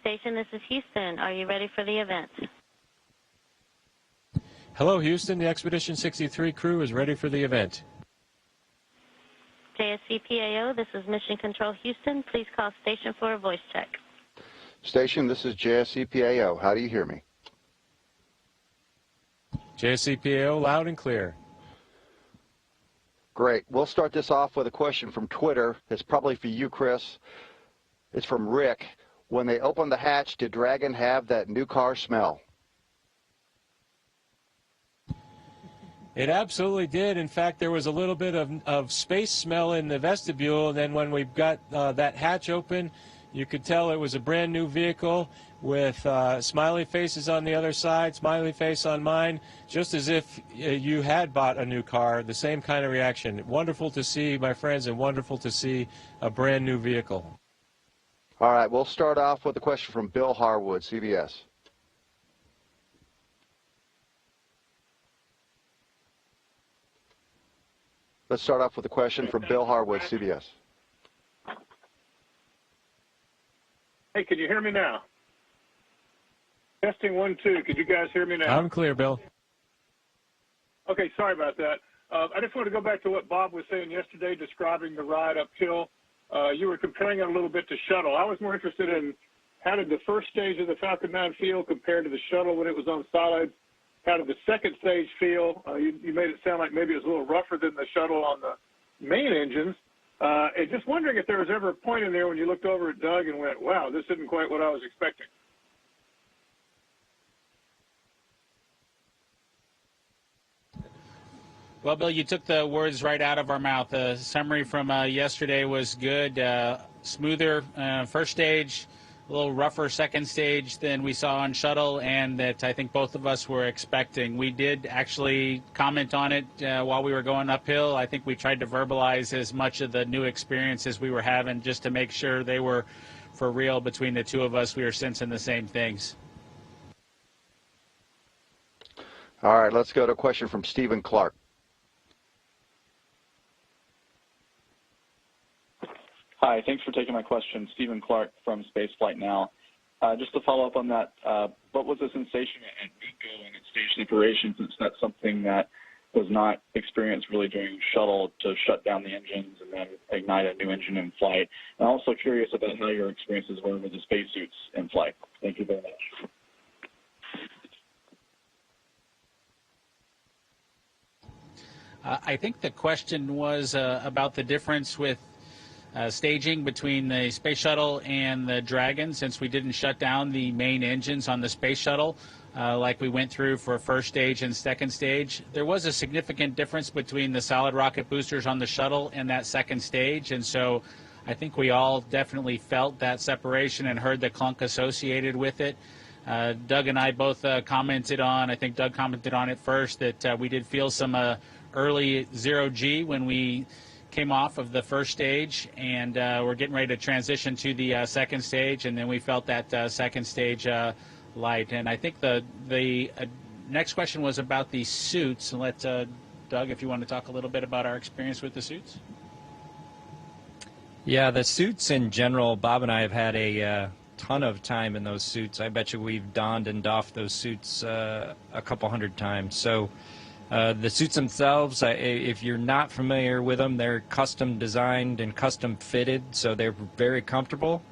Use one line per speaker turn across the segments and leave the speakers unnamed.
station, this is Houston. Are you ready for the event?
Hello, Houston. The Expedition 63 crew is ready for the event.
JSCPAO, this is Mission Control Houston. Please call station for a voice check.
Station, this is JSCPAO. How do you hear me?
JSCPAO, loud and clear.
Great. We'll start this off with a question from Twitter. It's probably for you, Chris. It's from Rick. When they opened the hatch, did Dragon have that new car smell?
It absolutely did. In fact, there was a little bit of space smell in the vestibule. And then when we got that hatch open, you could tell it was a brand new vehicle with smiley faces on the other side, smiley face on mine, just as if you had bought a new car, the same kind of reaction. Wonderful to see, my friends, and wonderful to see a brand new vehicle.
All right, we'll start off with a question from Bill Harwood, CBS. Let's start off with a question from Bill Harwood, CBS.
Hey, can you hear me now? Testing 1, 2. Could you guys hear me now?
I'm clear, Bill.
Okay, sorry about that. I just want to go back to what Bob was saying yesterday, describing the ride uphill. You were comparing it a little bit to shuttle. I was more interested in how did the first stage of the Falcon 9 feel compared to the shuttle when it was on solids? How did the second stage feel? You made it sound like maybe it was a little rougher than the shuttle on the main engines. And just wondering if there was ever a point in there when you looked over at Doug and went, wow, this isn't quite what I was expecting.
Well, Bill, you took the words right out of our mouth. The summary from yesterday was good, smoother first stage, a little rougher second stage than we saw on shuttle, and that I think both of us were expecting. We did actually comment on it while we were going uphill. I think we tried to verbalize as much of the new experiences we were having just to make sure they were for real between the two of us. We were sensing the same things.
All right, let's go to a question from Stephen Clark.
Hi, thanks for taking my question. Stephen Clark from Spaceflight Now. Just to follow up on that, what was the sensation at NUCO and its station operation, since that's something that was not experienced really during shuttle, to shut down the engines and then ignite a new engine in flight? I'm also curious about how your experiences were with the spacesuits in flight. Thank you very much.
I think the question was about the difference with staging between the space shuttle and the Dragon, since we didn't shut down the main engines on the space shuttle like we went through for first stage and second stage. There was a significant difference between the solid rocket boosters on the shuttle and that second stage, and so I think we all definitely felt that separation and heard the clunk associated with it. Doug and I both commented on, I think Doug commented on it first, that we did feel some early zero-G when we came off of the first stage, and we're getting ready to transition to the second stage, and then we felt that second stage light. And I think the next question was about the suits. And let Doug, if you want to talk a little bit about our experience with the suits.
Yeah, the suits in general, Bob and I have had a ton of time in those suits. I bet you we've donned and doffed those suits a couple hundred times. So the suits themselves, if you're not familiar with them, they're custom designed and custom fitted, so they're very comfortable.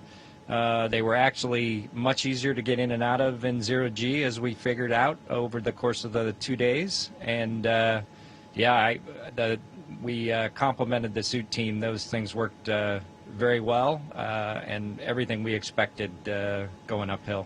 They were actually much easier to get in and out of in zero-G, as we figured out over the course of the 2 days. And yeah, we complimented the suit team. Those things worked very well, and everything we expected going uphill.